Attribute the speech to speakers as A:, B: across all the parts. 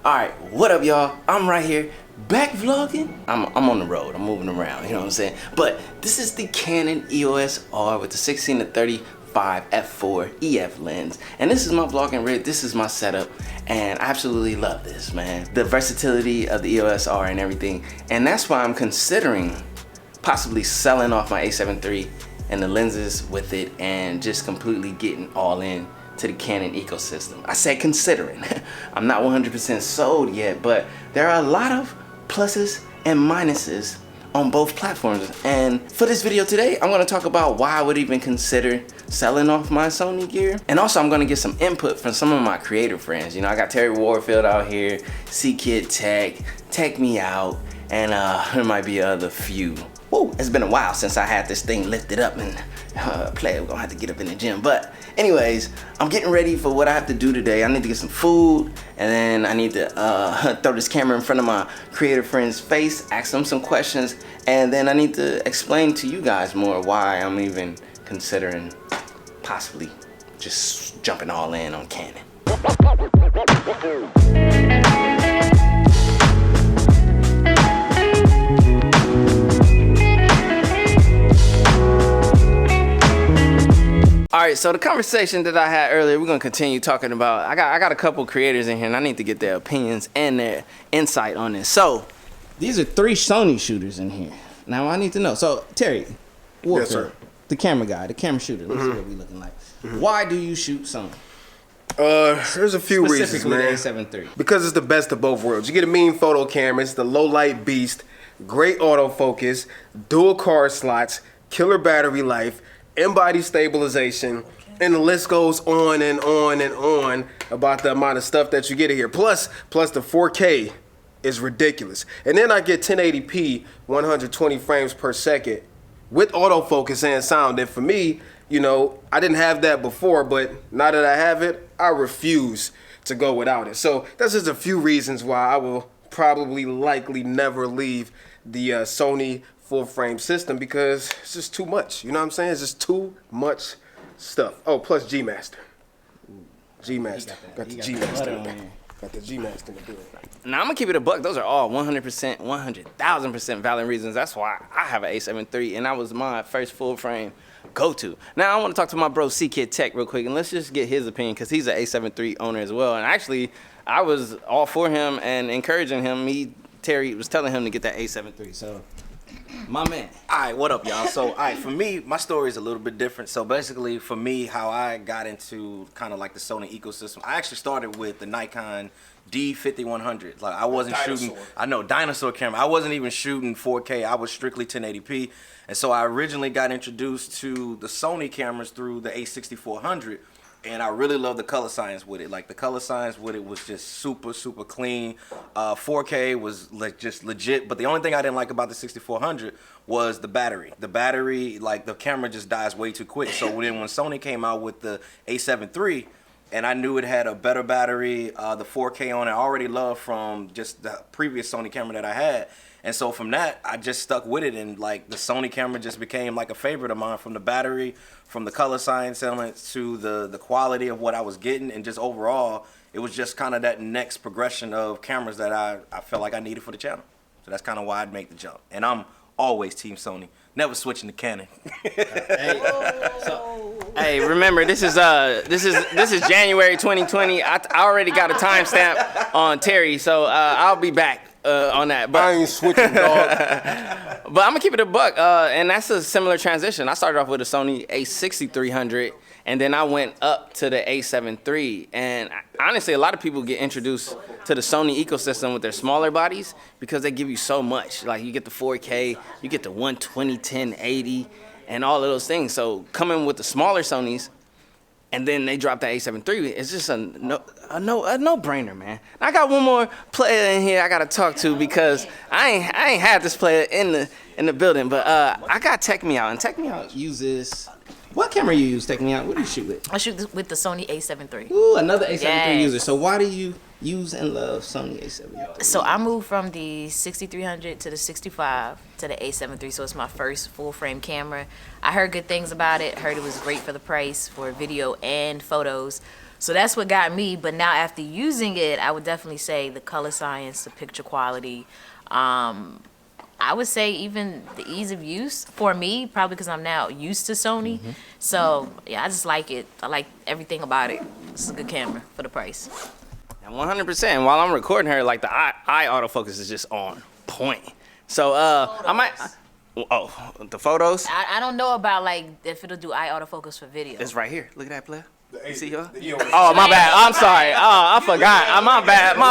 A: Alright, what up y'all? I'm right here, back vlogging. I'm on the road, I'm moving around, you know what I'm saying? But this is the Canon EOS R with the 16-35 f4 EF lens. And this is my vlogging rig, this is my setup, and I absolutely love this, man. The versatility of the EOS R and everything. And that's why I'm considering possibly selling off my A7 III and the lenses with it and just completely getting all in to the Canon ecosystem. I said considering. I'm not 100% sold yet, but there are a lot of pluses and minuses on both platforms. And for this video today, I'm gonna talk about why I would even consider selling off my Sony gear. And also I'm gonna get some input from some of my creator friends. You know, I got Terry Warfield out here, CKIDTech, Tech Me Out, and there might be other few. Whoa, it's been a while since I had this thing lifted up and we're gonna have to get up in the gym. But anyways, I'm getting ready for what I have to do today. I need to get some food, and then I need to throw this camera in front of my creator friend's face, ask them some questions, and then I need to explain to you guys more why I'm even considering possibly just jumping all in on Canon. Alright, so the conversation that I had earlier, we're gonna continue talking about. I got a couple creators in here and I need to get their opinions and their insight on this. So these are 3 Sony shooters in here. Now I need to know. So Terry, Warfield, yes, sir. The camera guy, the camera shooter, let's see what we looking like. Why do you shoot Sony?
B: There's a few reasons, man.
A: The A7 III.
B: Because it's the best of both worlds. You get a mean photo camera, it's the low light beast, great autofocus, dual card slots, killer battery life, in-body stabilization, and the list goes on and on and on about the amount of stuff that you get here. Plus the 4K is ridiculous. And then I get 1080p, 120 frames per second with autofocus and sound. And for me, you know, I didn't have that before, but now that I have it, I refuse to go without it. So that's just a few reasons why I will probably likely never leave the Sony full frame system, because it's just too much. You know what I'm saying? It's just too much stuff. Oh, plus G Master. G Master. Got the G Master. Got the G Master in the building.
A: Now I'm gonna keep it a buck. Those are all 100%, 100,000% valid reasons. That's why I have an A7 III, and that was my first full frame go-to. Now I want to talk to my bro CKIDTech real quick, and let's just get his opinion, because he's an A7 III owner as well. And actually, I was all for him and encouraging him. Terry was telling him to get that A7 III. So. My man.
C: Alright, what up y'all? So alright, for me, my story is a little bit different. So basically for me, how I got into kind of like the Sony ecosystem, I actually started with the Nikon D5100. Like I wasn't shooting, I know, dinosaur camera. I wasn't even shooting 4K, I was strictly 1080p. And so I originally got introduced to the Sony cameras through the A6400. And I really love the color science with it. Like the color science with it was just super, super clean. 4K was like just legit. But the only thing I didn't like about the 6400 was the battery. The battery, like the camera just dies way too quick. So then when Sony came out with the A7 III, and I knew it had a better battery, the 4K on it, I already loved from just the previous Sony camera that I had. And so from that, I just stuck with it, and like the Sony camera just became like a favorite of mine, from the battery, from the color science elements to the quality of what I was getting, and just overall, it was just kind of that next progression of cameras that I felt like I needed for the channel. So that's kind of why I'd make the jump. And I'm always Team Sony, never switching to Canon.
A: Hey, remember this is January 2020. I already got a timestamp on Terry, so I'll be back on that. But
B: I ain't switching, dog.
A: But I'm gonna keep it a buck, and that's a similar transition. I started off with a Sony A6300, and then I went up to the A7 III. And honestly, a lot of people get introduced to the Sony ecosystem with their smaller bodies because they give you so much. Like you get the 4K, you get the 120, 1080, and all of those things. So coming with the smaller Sonys, and then they dropped the A7 III, it's just a no-brainer, man. I got one more player in here I gotta talk to, because I ain't had this player in the building, but I got Tech Me Out, and Tech Me Out uses. What camera you use, Tech Me Out? What do you shoot with?
D: I shoot with the Sony A7 III.
A: Ooh, another A7 III user. So why do you use and love Sony A7 III?
D: So I moved from the 6300 to the 65 to the A7 III, so it's my first full frame camera. I heard good things about it, heard it was great for the price for video and photos. So that's what got me. But now after using it, I would definitely say the color science, the picture quality, I would say even the ease of use for me, probably because I'm now used to Sony. So yeah, I just like it. I like everything about it. It's a good camera for the price.
A: And 100%. While I'm recording her, like the eye autofocus is just on point. So I might. Oh, the photos.
D: I don't know about like if it'll do eye autofocus for video.
A: It's right here. Look at that, player. You see her?
B: EOS.
A: Oh, my bad. I'm sorry. Oh, I forgot. My bad.
B: The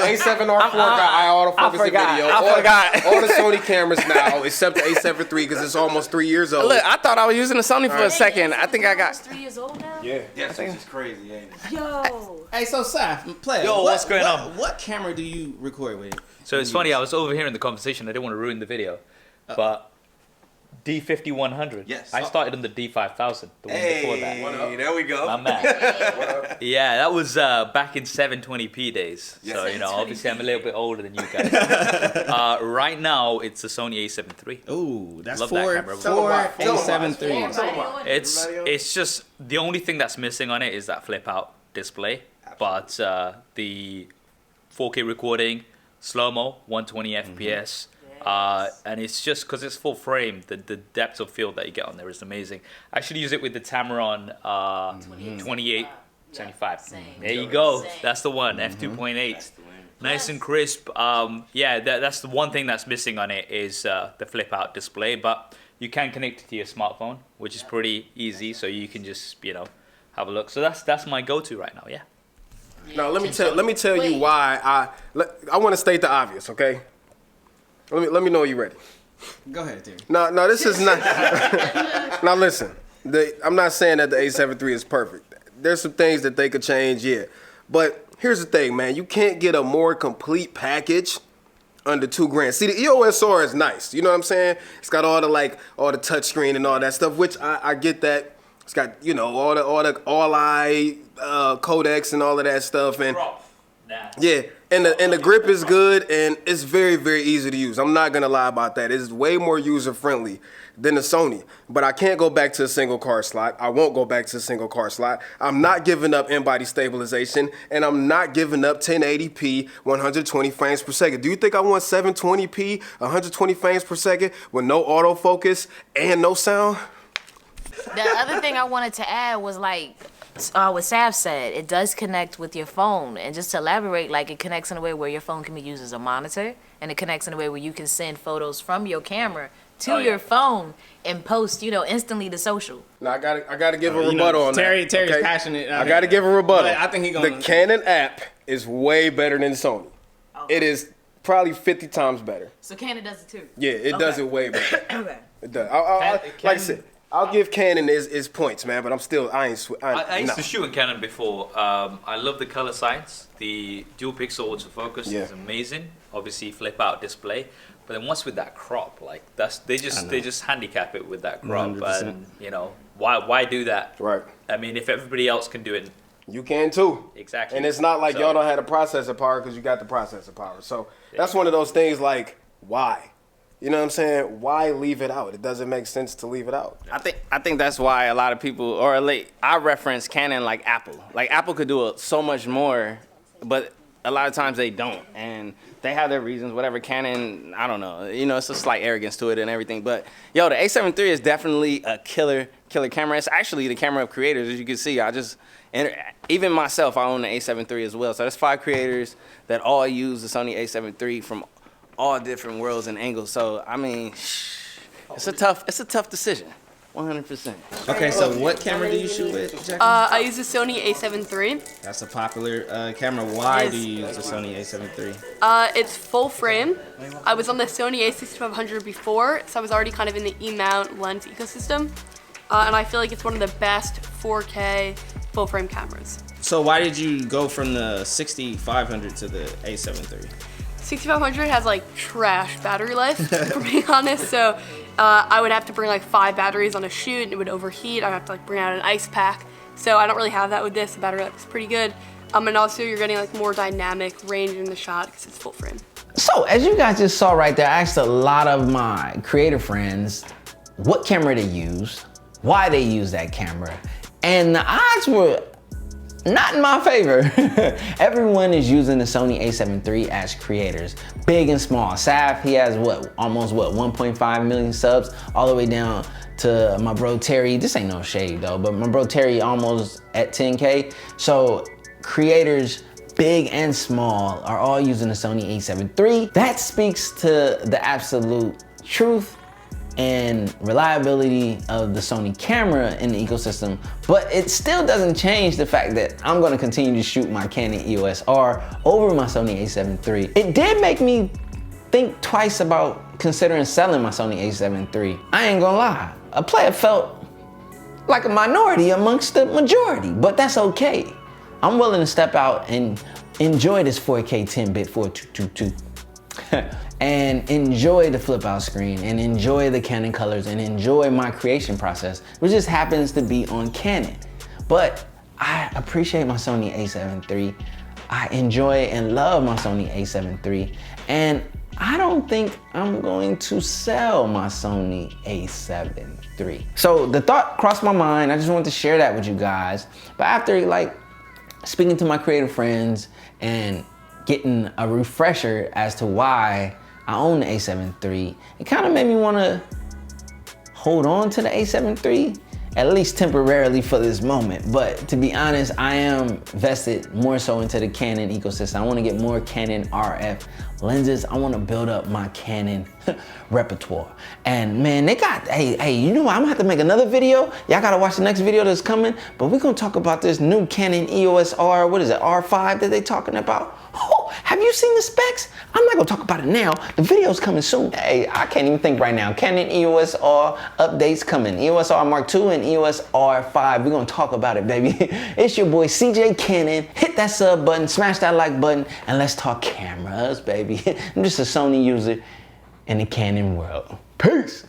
B: A7R4 got eye autofocus in
A: forgot.
B: video.
A: I forgot.
B: All the Sony cameras now, except the A7 III, because it's almost 3 years old.
A: Look, I thought I was using the Sony for a second. I think I got.
D: 3 years old now.
B: Yeah.
C: Yes, it's crazy, ain't it?
D: Yo.
A: Hey, so Saf, play.
E: Yo, what's going on?
A: What camera do you record with?
E: So it's funny, I was overhearing the conversation. I didn't want to ruin the video, but D5100.
C: Yes.
E: I started on the D5000, the one before that.
C: There we go.
E: My man. Yeah, that was back in 720p days.
C: Yes.
E: So, you know, obviously I'm a little bit older than you guys. Right now, it's a Sony A7III.
A: Ooh, that's
E: Love
A: four
E: that camera.
A: A7III.
E: It's just, the only thing that's missing on it is that flip out display. But the 4K recording, slow-mo, 120 FPS. And it's just because it's full frame, the depth of field that you get on there is amazing. I actually use it with the Tamron 2875. There you go. That's the one, f2.8. Nice and crisp. Yeah, that's the one thing that's missing on it is the flip out display. But you can connect it to your smartphone, which is pretty easy. So you can just, you know, have a look. So that's my go-to right now. Yeah.
B: Now let me tell you why I want to state the obvious, okay? Let me know you're ready.
A: Go ahead, Terry.
B: No, this is not. Now listen, I'm not saying that the A7 III is perfect. There's some things that they could change, yeah. But here's the thing, man. You can't get a more complete package under $2,000. See, the EOS R is nice. You know what I'm saying? It's got all the touch screen and all that stuff, which I get that. It's got, you know, all the all-eye codecs and all of that stuff, and yeah, and the grip is good, and it's very, very easy to use. I'm not gonna lie about that. It's way more user friendly than the Sony. But I can't go back to a single card slot. I won't go back to a single card slot. I'm not giving up in-body stabilization, and I'm not giving up 1080p, 120 frames per second. Do you think I want 720p, 120 frames per second with no autofocus and no sound?
D: The other thing I wanted to add was like what Saf said, it does connect with your phone. And just to elaborate, like it connects in a way where your phone can be used as a monitor, and it connects in a way where you can send photos from your camera to your phone and post, you know, instantly to social.
B: Now I gotta give a rebuttal on that.
A: Terry's
B: okay?
A: passionate.
B: I gotta give a rebuttal.
A: I think he's gonna.
B: The Canon app is way better than Sony.
D: Okay.
B: It is probably 50 times better.
D: So Canon does it too?
B: Yeah, it does it way better.
D: Okay.
B: It does. Like I said, I'll give Canon his points, man, but I
E: used to shoot in Canon before. I love the color science. The dual pixel autofocus is amazing. Obviously, flip out display. But then what's with that crop? Like they just handicap it with that crop,
A: 100%.
E: and you know why do that?
B: Right.
E: I mean, if everybody else can do it,
B: You can too.
E: Exactly.
B: And it's not like
E: So-
B: y'all don't have the processor power because you got the processor power. So that's one of those things like, why? You know what I'm saying? Why leave it out? It doesn't make sense to leave it out.
A: I think that's why a lot of people, or I reference Canon like Apple. Like Apple could do so much more, but a lot of times they don't, and they have their reasons. Whatever. Canon, I don't know. You know, it's a slight arrogance to it and everything. But yo, the A7 III is definitely a killer camera. It's actually the camera of creators, as you can see. And even myself, I own the A7 III as well. So there's 5 creators that all use the Sony A7 III from all different worlds and angles. So I mean, it's a tough decision. 100%. Okay, so what camera do you shoot with, Jackie?
F: I use the Sony A7 III.
A: That's a popular camera. Why do you use the Sony A7 III?
F: It's full frame. I was on the Sony A6500 before, so I was already kind of in the E-mount lens ecosystem. And I feel like it's one of the best 4K full frame cameras.
A: So why did you go from the 6500 to the A7 III?
F: 6500 has like trash battery life, for being honest. So I would have to bring like 5 batteries on a shoot, and it would overheat. I'd have to like bring out an ice pack. So I don't really have that with this. The battery life is pretty good. And also you're getting like more dynamic range in the shot because it's full frame.
G: So as you guys just saw right there, I asked a lot of my creator friends what camera they use, why they use that camera, and the odds were not in my favor. Everyone is using the Sony A7 III as creators, big and small. Saf, he has almost 1.5 million subs, all the way down to my bro Terry. This ain't no shade though, but my bro Terry almost at 10K. So creators, big and small, are all using the Sony A7 III. That speaks to the absolute truth and reliability of the Sony camera in the ecosystem, but it still doesn't change the fact that I'm gonna continue to shoot my Canon EOS R over my Sony A7 III. It did make me think twice about considering selling my Sony A7 III. I ain't gonna lie, a player felt like a minority amongst the majority, but that's okay. I'm willing to step out and enjoy this 4K 10-bit 4222 and enjoy the flip out screen and enjoy the Canon colors and enjoy my creation process, which just happens to be on Canon. But I appreciate my Sony A7 III. I enjoy and love my Sony A7 III. And I don't think I'm going to sell my Sony A7 III. So the thought crossed my mind. I just wanted to share that with you guys. But after like speaking to my creative friends and getting a refresher as to why I own the A7 III, it kind of made me want to hold on to the A7 III, at least temporarily for this moment. But to be honest, I am vested more so into the Canon ecosystem. I want to get more Canon RF lenses. I want to build up my Canon repertoire. And man, they got, hey, you know what? I'm gonna have to make another video. Y'all gotta watch the next video that's coming, but we're gonna talk about this new Canon EOS R, what is it, R5 that they talking about? Oh, have you seen the specs? I'm not gonna talk about it now. The video's coming soon. Hey, I can't even think right now. Canon EOS R updates coming. EOS R Mark II and EOS R5. We're gonna talk about it, baby. It's your boy CJ Cannon. Hit that sub button, smash that like button, and let's talk cameras, baby. I'm just a Sony user in the Canon world. Peace.